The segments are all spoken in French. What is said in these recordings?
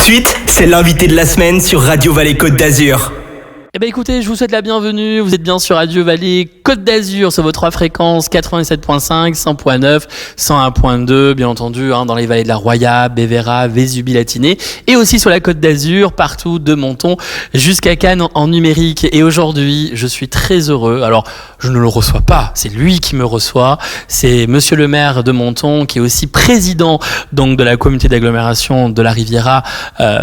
suite, c'est l'invité de la semaine sur Radio Vallée Côte d'Azur. Eh bien écoutez, je vous souhaite la bienvenue, vous êtes bien sur Radio Vallée Côte d'Azur sur vos 3 fréquences 87.5, 100.9, 101.2 bien entendu dans les vallées de la Roya, Bévéra, Vésubie-Latiné et aussi sur la Côte d'Azur, partout de Menton jusqu'à Cannes en numérique. Et aujourd'hui, je suis très heureux, alors je ne le reçois pas, c'est lui qui me reçoit, c'est monsieur le maire de Menton qui est aussi président donc de la communauté d'agglomération de la Riviera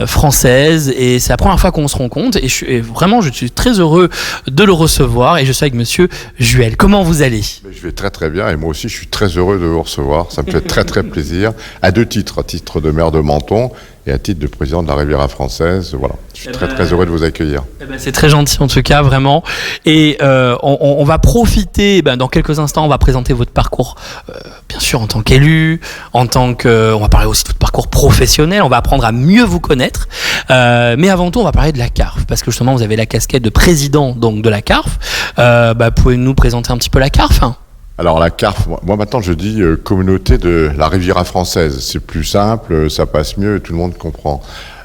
française et c'est la première fois qu'on se rencontre et je suis très heureux de le recevoir et je suis avec monsieur Juel. Comment vous allez ? Je vais très très bien et moi aussi je suis très heureux de vous recevoir. Ça me fait très très plaisir à 2 titres, à titre de maire de Menton et à titre de président de la Riviera française. Voilà, je suis très heureux de vous accueillir. C'est très gentil en tout cas, vraiment. Et on va profiter, dans quelques instants, on va présenter votre parcours, bien sûr en tant qu'élu, on va parler aussi de votre parcours professionnel, on va apprendre à mieux vous connaître. Mais avant tout, on va parler de la CARF, parce que justement, vous avez la casquette de président donc, de la CARF. Pouvez-vous nous présenter un petit peu la CARF ? Alors la CARF, moi maintenant je dis communauté de la Riviera française. C'est plus simple, ça passe mieux, tout le monde comprend.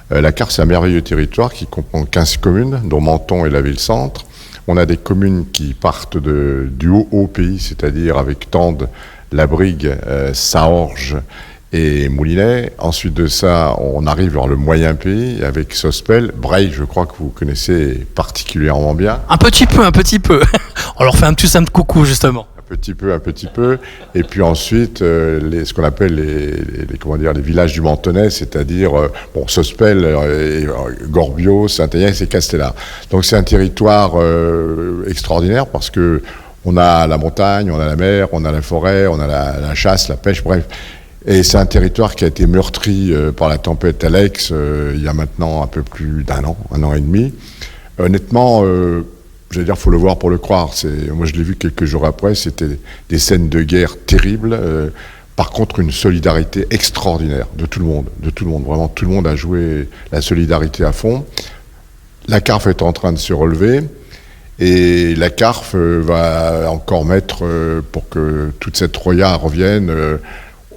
La CARF, c'est un merveilleux territoire qui comprend 15 communes, dont Menton et la ville-centre. On a des communes qui partent du haut pays, c'est-à-dire avec Tende, La Brigue, Saorge et Moulinet. Ensuite de ça, on arrive vers le moyen pays avec Sospel. Breil, je crois que vous connaissez particulièrement bien. Un petit peu. On leur fait un petit coucou justement. Un petit peu. Et puis ensuite, ce qu'on appelle les villages du Mentonais, c'est-à-dire Sospel, Gorbio, Saint-Agnès et Castellar. Donc c'est un territoire extraordinaire parce que on a la montagne, on a la mer, on a la forêt, on a la chasse, la pêche, bref. Et c'est un territoire qui a été meurtri par la tempête Alex il y a maintenant un peu plus d'un an et demi. Honnêtement, j'allais dire, faut le voir pour le croire. Moi, je l'ai vu quelques jours après. C'était des scènes de guerre terribles. Par contre, une solidarité extraordinaire de tout le monde. Vraiment, tout le monde a joué la solidarité à fond. La CARF est en train de se relever. Et la CARF va encore mettre, pour que toute cette Roya revienne,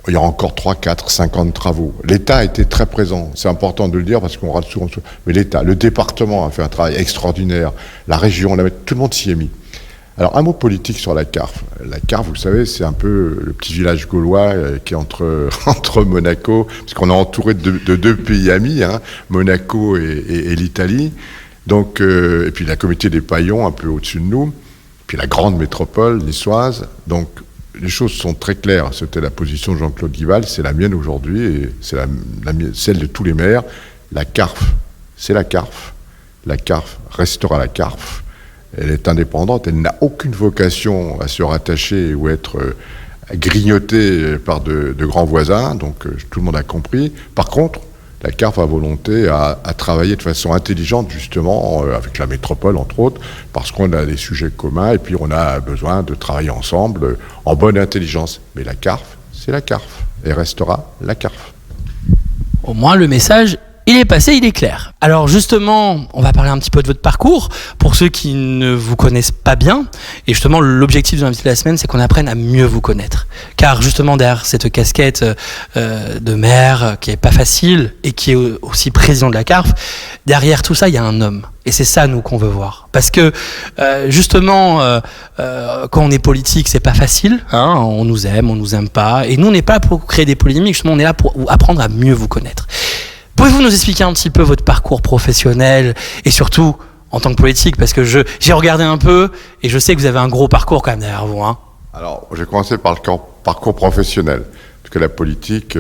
il y aura encore 3, 4, 50 travaux. L'État a été très présent. C'est important de le dire parce qu'on rate souvent. Mais l'État, le département a fait un travail extraordinaire. La région, tout le monde s'y est mis. Alors, un mot politique sur la CARF. La CARF, vous savez, c'est un peu le petit village gaulois qui est entre Monaco, parce qu'on est entouré de 2 pays amis, Monaco et l'Italie. Donc, et puis la communauté des Paillons, un peu au-dessus de nous. Puis la grande métropole niçoise. Donc, les choses sont très claires. C'était la position de Jean-Claude Guival, c'est la mienne aujourd'hui et c'est celle de tous les maires. La CARF, c'est la CARF. La CARF restera la CARF. Elle est indépendante, elle n'a aucune vocation à se rattacher ou être grignotée par de grands voisins, donc tout le monde a compris. Par contre, la CARF a volonté à travailler de façon intelligente, justement, avec la métropole, entre autres, parce qu'on a des sujets communs et puis on a besoin de travailler ensemble en bonne intelligence. Mais la CARF, c'est la CARF et restera la CARF. Au moins, le message, il est passé, il est clair. Alors justement, on va parler un petit peu de votre parcours pour ceux qui ne vous connaissent pas bien. Et justement, l'objectif de l'invité de la semaine, c'est qu'on apprenne à mieux vous connaître. Car justement, derrière cette casquette de maire qui est pas facile et qui est aussi président de la CARF, derrière tout ça, il y a un homme. Et c'est ça, nous, qu'on veut voir. Parce que, justement, quand on est politique, c'est pas facile. On nous aime pas. Et nous, on n'est pas là pour créer des polémiques. Justement, on est là pour apprendre à mieux vous connaître. Pouvez-vous nous expliquer un petit peu votre parcours professionnel et surtout en tant que politique, parce que j'ai regardé un peu et je sais que vous avez un gros parcours quand même derrière vous. Alors, j'ai commencé par le parcours professionnel, parce que la politique,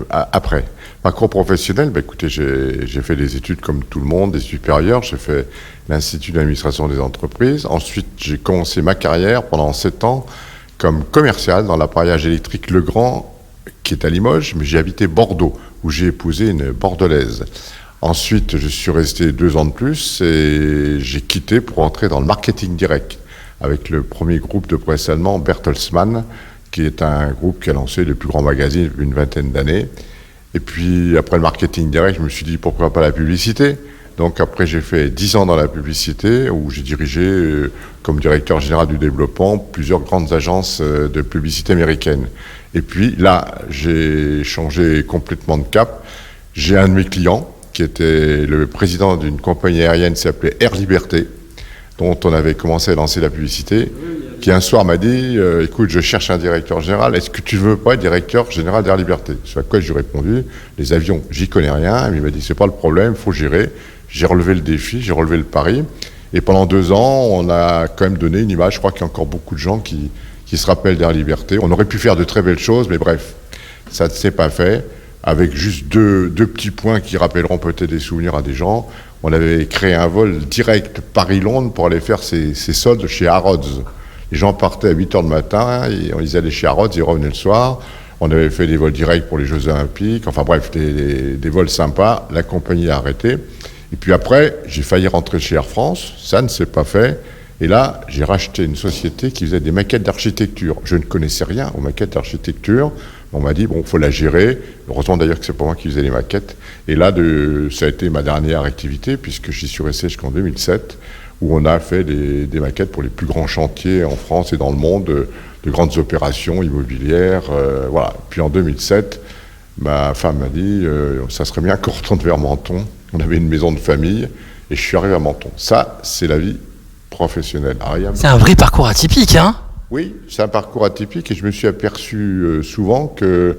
après. Parcours professionnel, écoutez, j'ai fait des études comme tout le monde, des supérieures. J'ai fait l'Institut d'administration des entreprises. Ensuite, j'ai commencé ma carrière pendant 7 ans comme commercial dans l'appareillage électrique Legrand, qui est à Limoges, mais j'ai habité Bordeaux, où j'ai épousé une Bordelaise. Ensuite, je suis resté 2 ans de plus et j'ai quitté pour entrer dans le marketing direct avec le premier groupe de presse allemand, Bertelsmann, qui est un groupe qui a lancé le plus grand magazine depuis une 20aine d'années. Et puis, après le marketing direct, je me suis dit, pourquoi pas la publicité ? Donc après, j'ai fait 10 ans dans la publicité, où j'ai dirigé, comme directeur général du développement, plusieurs grandes agences de publicité américaines. Et puis là, j'ai changé complètement de cap. J'ai un de mes clients, qui était le président d'une compagnie aérienne qui s'appelait Air Liberté, dont on avait commencé à lancer la publicité, qui un soir m'a dit écoute, je cherche un directeur général, est-ce que tu veux pas être directeur général d'Air Liberté? Ce à quoi j'ai répondu, les avions, j'y connais rien. Il m'a dit c'est pas le problème, il faut gérer. J'ai relevé le défi, j'ai relevé le pari. Et pendant 2 ans, on a quand même donné une image. Je crois qu'il y a encore beaucoup de gens qui se rappellent d'Air Liberté. On aurait pu faire de très belles choses, mais bref, ça ne s'est pas fait. Avec juste deux petits points qui rappelleront peut-être des souvenirs à des gens. On avait créé un vol direct Paris-Londres pour aller faire ses soldes chez Harrods. Les gens partaient à 8h du matin, ils allaient chez Harrods, ils revenaient le soir. On avait fait des vols directs pour les Jeux Olympiques. Enfin bref, des vols sympas. La compagnie a arrêté. Et puis après, j'ai failli rentrer chez Air France. Ça ne s'est pas fait. Et là, j'ai racheté une société qui faisait des maquettes d'architecture. Je ne connaissais rien aux maquettes d'architecture. On m'a dit, bon, il faut la gérer. Heureusement d'ailleurs que c'est pas moi qui faisais les maquettes. Et là, ça a été ma dernière activité, puisque j'y suis resté jusqu'en 2007, où on a fait des maquettes pour les plus grands chantiers en France et dans le monde, de grandes opérations immobilières. Voilà. Puis en 2007, ma femme m'a dit, ça serait bien qu'on retourne vers Menton. On avait une maison de famille, et je suis arrivé à Menton. Ça, c'est la vie professionnelle. C'est un vrai parcours atypique, hein? Oui, c'est un parcours atypique et je me suis aperçu souvent que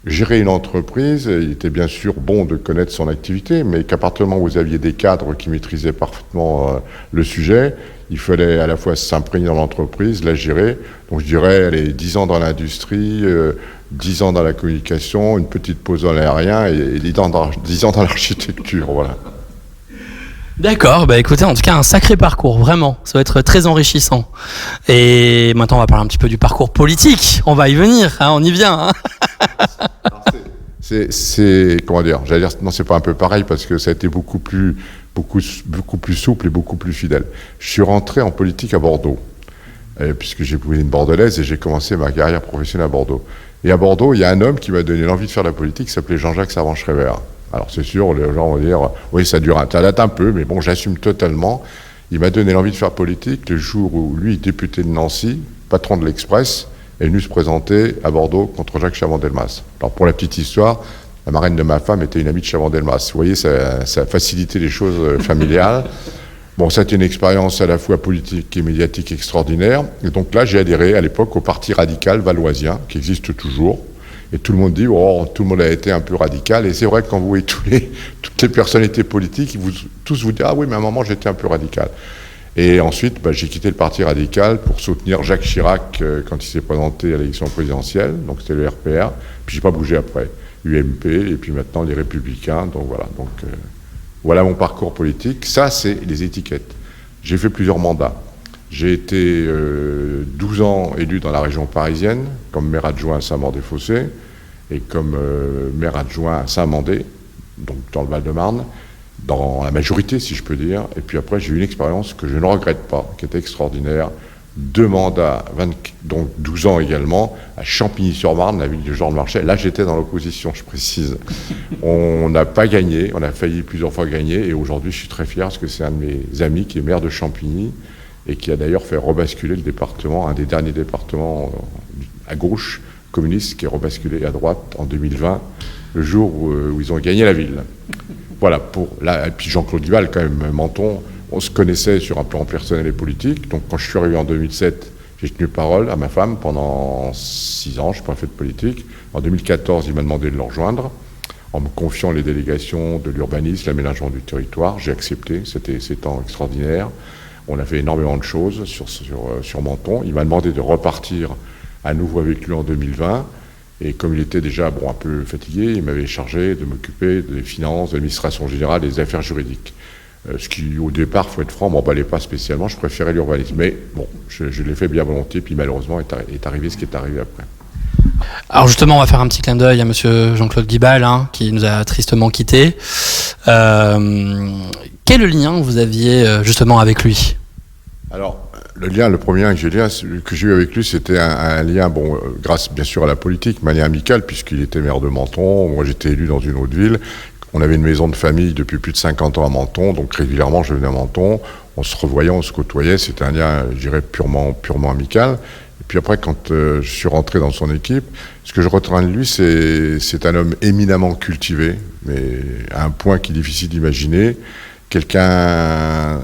gérer une entreprise, il était bien sûr bon de connaître son activité, mais qu'à partir du moment où vous aviez des cadres qui maîtrisaient parfaitement le sujet, il fallait à la fois s'imprégner dans l'entreprise, la gérer. Donc je dirais, allez, 10 ans dans l'industrie, 10 ans dans la communication, une petite pause dans l'aérien et 10 ans dans l'architecture, voilà. D'accord, bah écoutez, en tout cas un sacré parcours, vraiment, ça va être très enrichissant. Et maintenant on va parler un petit peu du parcours politique, on va y venir, hein, on y vient. Hein. C'est comment dire, j'allais dire, non c'est pas un peu pareil parce que ça a été beaucoup plus souple et beaucoup plus fidèle. Je suis rentré en politique à Bordeaux, puisque j'ai pris une bordelaise et j'ai commencé ma carrière professionnelle à Bordeaux. Et à Bordeaux, il y a un homme qui m'a donné l'envie de faire de la politique qui s'appelait Jean-Jacques Servan-Schreiber. Alors c'est sûr, les gens vont dire, oui ça date un peu, mais bon, j'assume totalement. Il m'a donné l'envie de faire politique le jour où lui, député de Nancy, patron de l'Express, est venu se présenter à Bordeaux contre Jacques Chaban-Delmas. Alors pour la petite histoire, la marraine de ma femme était une amie de Chaban-Delmas. Vous voyez, ça a facilité les choses familiales. Bon, ça a été une expérience à la fois politique et médiatique extraordinaire. Et donc là, j'ai adhéré à l'époque au Parti radical valoisien, qui existe toujours. Et tout le monde dit, oh, tout le monde a été un peu radical. Et c'est vrai que quand vous voyez toutes les personnalités politiques, tous vous disent, ah oui, mais à un moment, j'étais un peu radical. Et ensuite, j'ai quitté le Parti radical pour soutenir Jacques Chirac quand il s'est présenté à l'élection présidentielle. Donc c'était le RPR. Puis j'ai pas bougé après. UMP, et puis maintenant les Républicains. Donc voilà. Donc voilà mon parcours politique. Ça, c'est les étiquettes. J'ai fait plusieurs mandats. J'ai été 12 ans élu dans la région parisienne, comme maire adjoint à Saint-Maur-des-Fossés et comme maire adjoint à Saint-Mandé, donc dans le Val-de-Marne, dans la majorité, si je peux dire. Et puis après, j'ai eu une expérience que je ne regrette pas, qui était extraordinaire. 2 mandats, donc 12 ans également, à Champigny-sur-Marne, la ville de Jean de Marchais. Là, j'étais dans l'opposition, je précise. On n'a pas gagné, on a failli plusieurs fois gagner, et aujourd'hui, je suis très fier parce que c'est un de mes amis qui est maire de Champigny, et qui a d'ailleurs fait rebasculer le département, un des derniers départements à gauche, communiste, qui est rebasculé à droite en 2020, le jour où ils ont gagné la ville. Voilà, et puis Jean-Claude Guibal, quand même, Menton, on se connaissait sur un plan personnel et politique. Donc quand je suis arrivé en 2007, j'ai tenu parole à ma femme pendant 6 ans, je n'ai pas fait de politique. En 2014, il m'a demandé de le rejoindre, en me confiant les délégations de l'urbanisme, l'aménagement du territoire. J'ai accepté, c'était 7 ans extraordinaires. On a fait énormément de choses sur Menton. Il m'a demandé de repartir à nouveau avec lui en 2020. Et comme il était déjà un peu fatigué, il m'avait chargé de m'occuper des finances, de l'administration générale, des affaires juridiques. Ce qui, au départ, il faut être franc, m'emballait pas spécialement. Je préférais l'urbanisme. Mais bon, je l'ai fait bien volontiers. Puis malheureusement, est arrivé ce qui est arrivé après. Alors justement, on va faire un petit clin d'œil à monsieur Jean-Claude Guibal, qui nous a tristement quittés. Quel lien vous aviez justement avec lui ? Alors, le premier lien que j'ai eu avec lui, c'était un lien, grâce bien sûr à la politique, mais un lien amical, puisqu'il était maire de Menton. Moi, j'étais élu dans une autre ville. On avait une maison de famille depuis plus de 50 ans à Menton, donc régulièrement, je venais à Menton. On se revoyait, on se côtoyait. C'était un lien, je dirais, purement amical. Et puis après, quand je suis rentré dans son équipe, ce que je retiens de lui, c'est un homme éminemment cultivé, mais à un point qui est difficile d'imaginer. Quelqu'un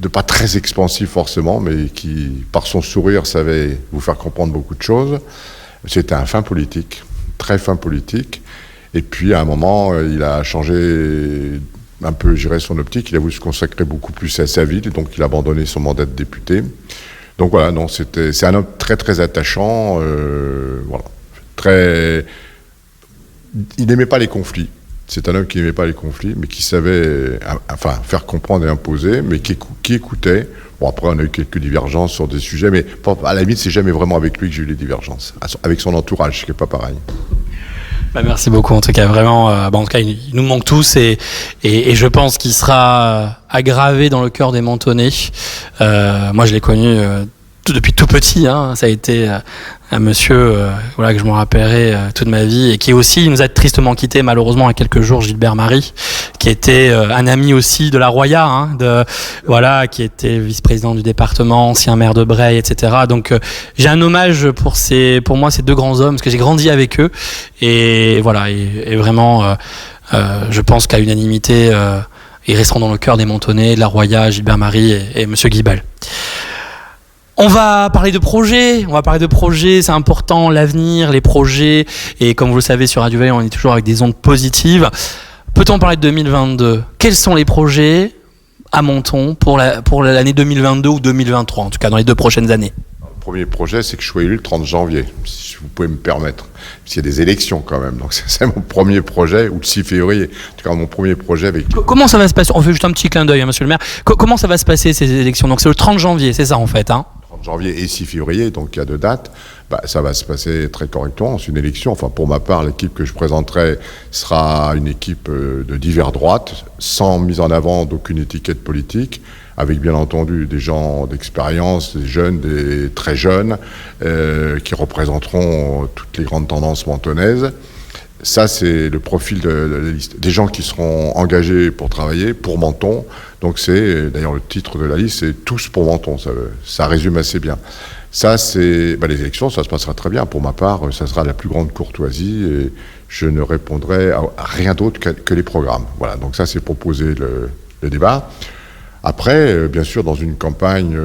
de pas très expansif forcément, mais qui, par son sourire, savait vous faire comprendre beaucoup de choses. C'était un fin politique, très fin politique. Et puis, à un moment, il a changé un peu, je dirais, son optique. Il a voulu se consacrer beaucoup plus à sa ville, donc il a abandonné son mandat de député. Donc voilà, non, c'est un homme très, très attachant. Voilà, il n'aimait pas les conflits. C'est un homme qui n'aimait pas les conflits, mais qui savait faire comprendre et imposer, mais qui écoutait. Bon, après, on a eu quelques divergences sur des sujets, mais à la limite, c'est jamais vraiment avec lui que j'ai eu les divergences. Avec son entourage, ce qui n'est pas pareil. Merci beaucoup, en tout cas, vraiment. En tout cas, il nous manque tous et je pense qu'il sera aggravé dans le cœur des Mentonnais. Moi, je l'ai connu depuis tout petit, hein. Ça a été un monsieur que je me rappellerai toute ma vie et qui aussi nous a tristement quitté malheureusement à quelques jours, Gilbert Marie, qui était un ami aussi de la Roya, hein, qui était vice-président du département, ancien maire de Breil, etc. Donc j'ai un hommage pour moi ces deux grands hommes parce que j'ai grandi avec eux et voilà et vraiment je pense qu'à unanimité ils resteront dans le cœur des Mentonnais, de la Roya, Gilbert Marie et monsieur Guibal. On va parler de projets, c'est important, l'avenir, les projets, et comme vous le savez sur Radio Vallée, on est toujours avec des ondes positives. Peut-on parler de 2022 ? Quels sont les projets à Menton pour l'année 2022 ou 2023, en tout cas dans les 2 prochaines années ? Le premier projet, c'est que je sois élu le 30 janvier, si vous pouvez me permettre. Parce qu'il y a des élections quand même, donc c'est mon premier projet, ou le 6 février, en tout cas mon premier projet avec... Comment ça va se passer ? On fait juste un petit clin d'œil, hein, monsieur le maire. Comment ça va se passer ces élections ? Donc c'est le 30 janvier, c'est ça en fait, hein ? Janvier et 6 février, donc il y a 2 dates, ça va se passer très correctement. C'est une élection, enfin pour ma part, l'équipe que je présenterai sera une équipe de divers droites, sans mise en avant d'aucune étiquette politique, avec bien entendu des gens d'expérience, des jeunes, des très jeunes, qui représenteront toutes les grandes tendances mentonnaises. Ça, c'est le profil de la liste. Des gens qui seront engagés pour travailler, pour Menton. Donc c'est, d'ailleurs le titre de la liste, c'est « Tous pour Menton ». Ça résume assez bien. Ça, c'est... les élections, ça se passera très bien. Pour ma part, ça sera la plus grande courtoisie et je ne répondrai à rien d'autre que les programmes. Voilà, donc ça, c'est pour poser le débat. Après, bien sûr, dans une campagne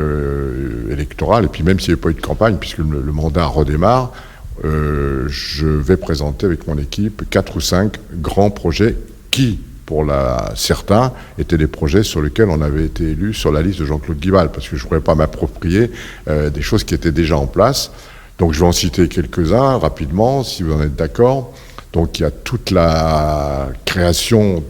électorale, et puis même s'il n'y a pas eu de campagne, puisque le mandat redémarre, je vais présenter avec mon équipe 4 ou 5 grands projets qui, pour certains, étaient des projets sur lesquels on avait été élu sur la liste de Jean-Claude Guibal, parce que je ne pourrais pas m'approprier des choses qui étaient déjà en place. Donc je vais en citer quelques-uns rapidement, si vous en êtes d'accord. Donc il y a toute la création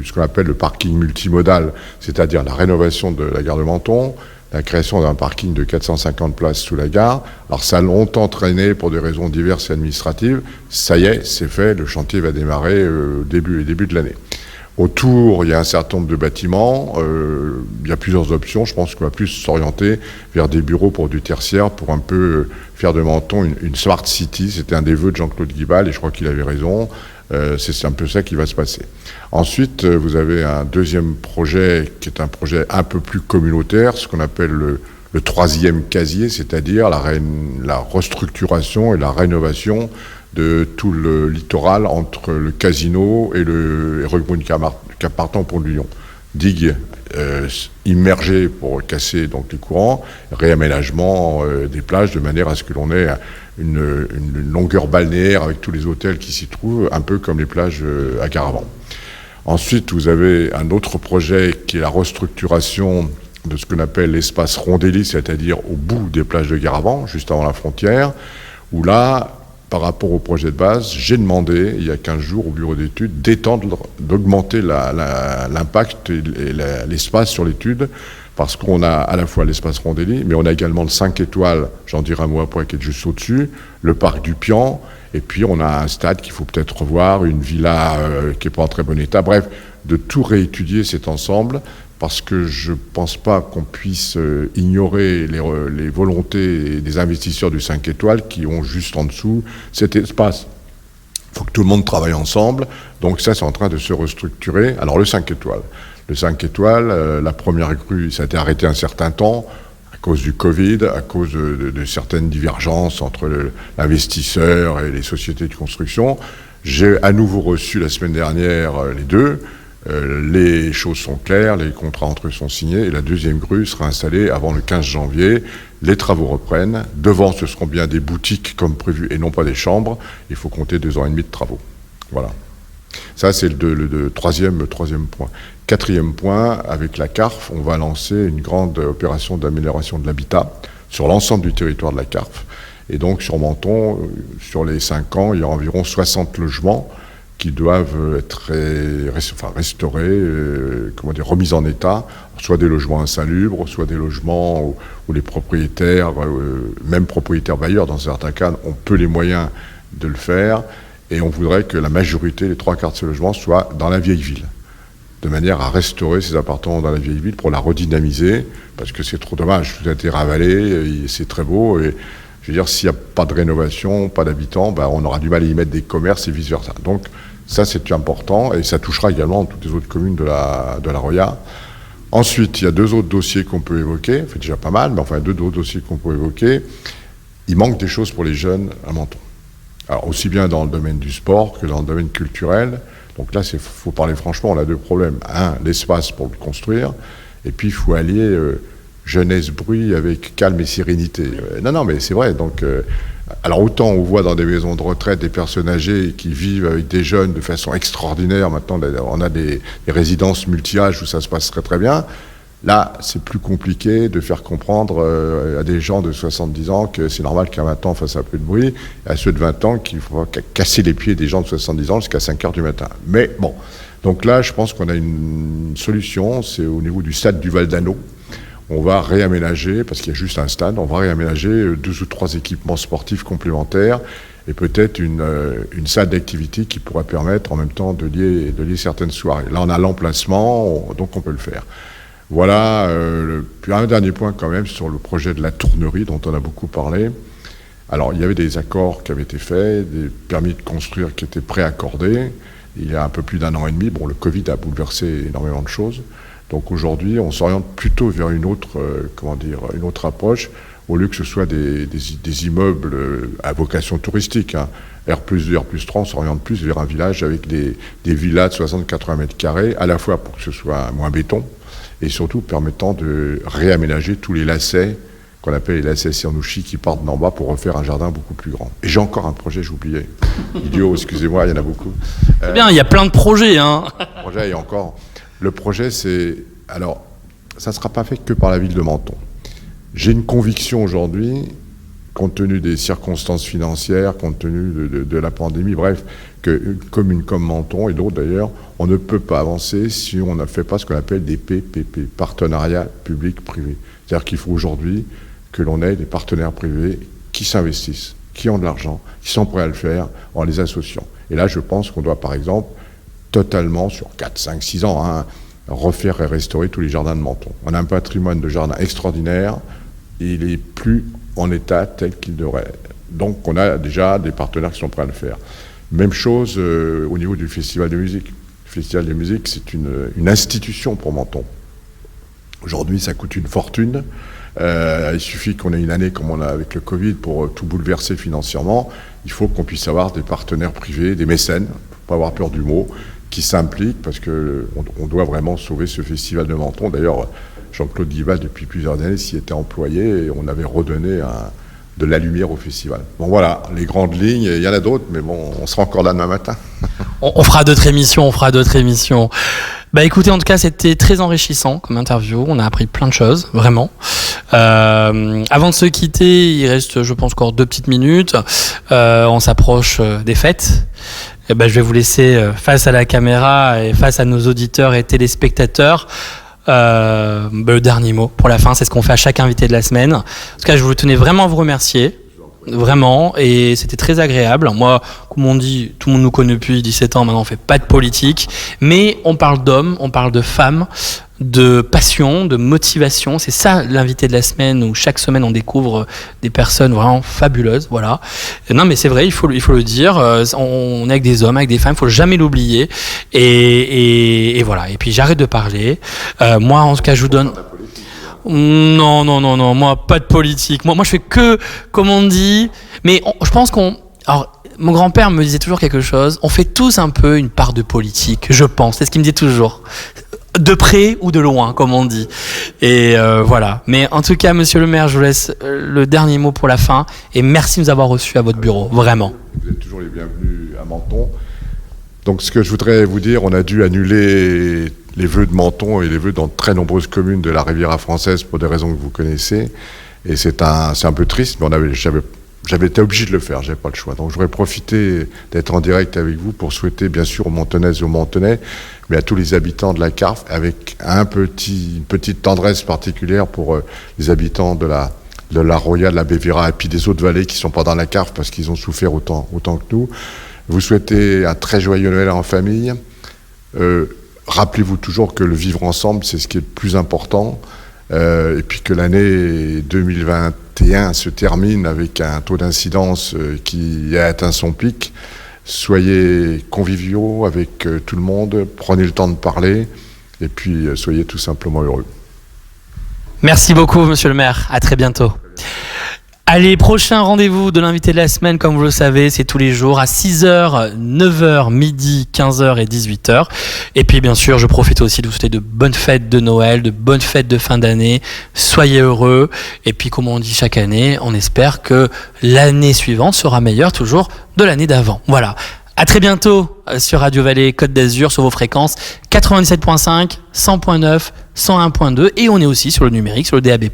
ce qu'on appelle le parking multimodal, c'est-à-dire la rénovation de la gare de Menton, la création d'un parking de 450 places sous la gare. Alors ça a longtemps traîné pour des raisons diverses et administratives. Ça y est, c'est fait, le chantier va démarrer début de l'année. Autour, il y a un certain nombre de bâtiments, il y a plusieurs options. Je pense qu'on va plus s'orienter vers des bureaux pour du tertiaire, pour un peu faire de Menton une smart city. C'était un des vœux de Jean-Claude Guibal et je crois qu'il avait raison. C'est un peu ça qui va se passer. Ensuite, vous avez un deuxième projet qui est un projet un peu plus communautaire, ce qu'on appelle le 3e casier, c'est-à-dire la restructuration et la rénovation de tout le littoral entre le casino et le rugby Cap-Martin pour Lyon. Digue immergée pour casser donc les courants, réaménagement des plages de manière à ce que l'on ait une longueur balnéaire avec tous les hôtels qui s'y trouvent, un peu comme les plages à Caravan. Ensuite, vous avez un autre projet qui est la restructuration de ce qu'on appelle l'espace Rondelli, c'est-à-dire au bout des plages de Caravan, juste avant la frontière, où là, par rapport au projet de base, j'ai demandé, il y a 15 jours, au bureau d'études, d'augmenter l'impact et l'espace sur l'étude, parce qu'on a à la fois l'espace Rondelli, mais on a également le 5 étoiles, j'en dirai un mot après, qui est juste au-dessus, le parc du Pian, et puis on a un stade qu'il faut peut-être revoir, une villa qui n'est pas en très bon état. Bref, de tout réétudier cet ensemble, parce que je ne pense pas qu'on puisse ignorer les volontés des investisseurs du 5 étoiles qui ont juste en dessous cet espace. Il faut que tout le monde travaille ensemble, donc ça c'est en train de se restructurer. Alors le 5 étoiles. Le 5 étoiles, la première grue, ça a été arrêté un certain temps, à cause du Covid, à cause de certaines divergences entre l'investisseur et les sociétés de construction. J'ai à nouveau reçu la semaine dernière les deux. Les choses sont claires, les contrats entre eux sont signés et la deuxième grue sera installée avant le 15 janvier. Les travaux reprennent. Devant, ce seront bien des boutiques comme prévu et non pas des chambres. Il faut compter 2 ans et demi de travaux. Voilà. Ça, c'est le troisième point. Quatrième point, avec la CARF, on va lancer une grande opération d'amélioration de l'habitat sur l'ensemble du territoire de la CARF. Et donc, sur Menton, sur les 5 ans, il y a environ 60 logements qui doivent être restaurés, remis en état, soit des logements insalubres, soit des logements où les propriétaires, même propriétaires bailleurs, dans certains cas, ont peu les moyens de le faire. Et on voudrait que la majorité, les 3/4 de ces logements, soient dans la vieille ville, de manière à restaurer ces appartements dans la vieille ville pour la redynamiser, parce que c'est trop dommage, tout a été ravalé, c'est très beau, et je veux dire, s'il n'y a pas de rénovation, pas d'habitants, on aura du mal à y mettre des commerces et vice-versa. Donc ça, c'est important, et ça touchera également toutes les autres communes de la Roya. Ensuite, il y a 2 autres dossiers qu'on peut évoquer, fait déjà pas mal, mais enfin 2 autres dossiers qu'on peut évoquer. Il manque des choses pour les jeunes à Menton. Alors, aussi bien dans le domaine du sport que dans le domaine culturel. Donc là, il faut parler franchement, on a 2 problèmes. Un, l'espace pour le construire, et puis il faut allier jeunesse-bruit avec calme et sérénité. Non, mais c'est vrai. Donc, alors autant on voit dans des maisons de retraite des personnes âgées qui vivent avec des jeunes de façon extraordinaire. Maintenant, on a des résidences multi-âges où ça se passe très très bien. Là, c'est plus compliqué de faire comprendre à des gens de 70 ans que c'est normal qu'à 20 ans fasse un peu de bruit, et à ceux de 20 ans qu'il faut casser les pieds des gens de 70 ans jusqu'à 5 heures du matin. Mais bon, donc là, je pense qu'on a une solution, c'est au niveau du stade du Val d'Anneau. On va réaménager, parce qu'il y a juste un stade, on va réaménager 2 ou 3 équipements sportifs complémentaires et peut-être une salle d'activité qui pourrait permettre en même temps de lier certaines soirées. Là, on a l'emplacement, donc on peut le faire. Voilà, puis un dernier point quand même sur le projet de la tournerie dont on a beaucoup parlé. Alors, il y avait des accords qui avaient été faits, des permis de construire qui étaient préaccordés. Il y a un peu plus d'1 an et demi, le Covid a bouleversé énormément de choses. Donc aujourd'hui, on s'oriente plutôt vers une autre approche, au lieu que ce soit des immeubles à vocation touristique. R+2, R+3, on s'oriente plus vers un village avec des villas de 60-80 mètres carrés, à la fois pour que ce soit moins béton, et surtout permettant de réaménager tous les lacets, qu'on appelle les lacets Cernouchi, qui partent d'en bas pour refaire un jardin beaucoup plus grand. Et j'ai encore un projet, j'ai oublié. Idiot, excusez-moi, il y en a beaucoup. C'est bien, il y a plein de projets. Projet, et encore. Le projet, c'est... Alors, ça ne sera pas fait que par la ville de Menton. J'ai une conviction aujourd'hui, compte tenu des circonstances financières, compte tenu de la pandémie, bref, qu'une commune comme Menton, et d'autres d'ailleurs, on ne peut pas avancer si on ne fait pas ce qu'on appelle des PPP, partenariats publics-privés. C'est-à-dire qu'il faut aujourd'hui que l'on ait des partenaires privés qui s'investissent, qui ont de l'argent, qui sont prêts à le faire en les associant. Et là, je pense qu'on doit, par exemple, totalement, sur 4, 5, 6 ans, refaire et restaurer tous les jardins de Menton. On a un patrimoine de jardins extraordinaire, et il n'est plus en état tel qu'il devrait. Donc on a déjà des partenaires qui sont prêts à le faire. Même chose au niveau du Festival de musique. Le Festival de musique, c'est une institution pour Menton. Aujourd'hui, ça coûte une fortune. Il suffit qu'on ait une année comme on a avec le Covid pour tout bouleverser financièrement. Il faut qu'on puisse avoir des partenaires privés, des mécènes, faut pas avoir peur du mot, qui s'impliquent parce qu'on doit vraiment sauver ce Festival de Menton. D'ailleurs, Jean-Claude Guibal, depuis plusieurs années, s'y était employé et on avait redonné de la lumière au festival. Bon voilà, les grandes lignes, il y en a d'autres, mais bon, on sera encore là demain matin. On fera d'autres émissions, Écoutez, en tout cas, c'était très enrichissant comme interview. On a appris plein de choses, vraiment. Avant de se quitter, il reste, je pense, encore 2 petites minutes. On s'approche des fêtes. Je vais vous laisser face à la caméra et face à nos auditeurs et téléspectateurs. Le dernier mot pour la fin, c'est ce qu'on fait à chaque invité de la semaine. En tout cas, je vous tenais vraiment à vous remercier. Vraiment, et c'était très agréable. Moi, comme on dit, tout le monde nous connaît depuis 17 ans, maintenant on fait pas de politique, mais on parle d'hommes, on parle de femmes, de passion, de motivation. C'est ça l'invité de la semaine, où chaque semaine on découvre des personnes vraiment fabuleuses. Voilà. Non, mais c'est vrai, il faut le dire. On est avec des hommes, avec des femmes, il faut jamais l'oublier. Et voilà. Et puis j'arrête de parler. Moi, en tout cas, je vous donne. Non, moi pas de politique. Moi je fais que, comme on dit, mais je pense alors mon grand-père me disait toujours quelque chose, on fait tous un peu une part de politique, je pense, c'est ce qu'il me dit toujours. De près ou de loin, comme on dit. Et voilà. Mais en tout cas, monsieur le maire, je vous laisse le dernier mot pour la fin. Et merci de nous avoir reçus à votre bureau, vraiment. Vous êtes toujours les bienvenus à Menton. Donc ce que je voudrais vous dire, on a dû annuler les vœux de Menton et les vœux dans de très nombreuses communes de la Riviera française pour des raisons que vous connaissez. Et c'est un peu triste, mais j'avais été obligé de le faire, j'avais pas le choix. Donc je voudrais profiter d'être en direct avec vous pour souhaiter bien sûr aux Mentonnaises et aux Mentonnais, mais à tous les habitants de la Carfe, avec une petite tendresse particulière pour les habitants de la Roya, de la Bévira et puis des autres vallées qui sont pas dans la Carfe parce qu'ils ont souffert autant que nous. Vous souhaitez un très joyeux Noël en famille. Rappelez-vous toujours que le vivre ensemble, c'est ce qui est le plus important. Et puis que l'année 2021 se termine avec un taux d'incidence qui a atteint son pic. Soyez conviviaux avec tout le monde, prenez le temps de parler et puis soyez tout simplement heureux. Merci beaucoup, monsieur le maire. À très bientôt. Allez, prochain rendez-vous de l'invité de la semaine, comme vous le savez, c'est tous les jours à 6h, 9h, midi, 15h et 18h. Et puis, bien sûr, je profite aussi de vous souhaiter de bonnes fêtes de Noël, de bonnes fêtes de fin d'année. Soyez heureux. Et puis, comme on dit chaque année, on espère que l'année suivante sera meilleure toujours de l'année d'avant. Voilà. À très bientôt sur Radio Vallée Côte d'Azur, sur vos fréquences 97.5, 100.9, 101.2. Et on est aussi sur le numérique, sur le DAB+,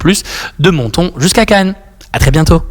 de Menton jusqu'à Cannes. À très bientôt.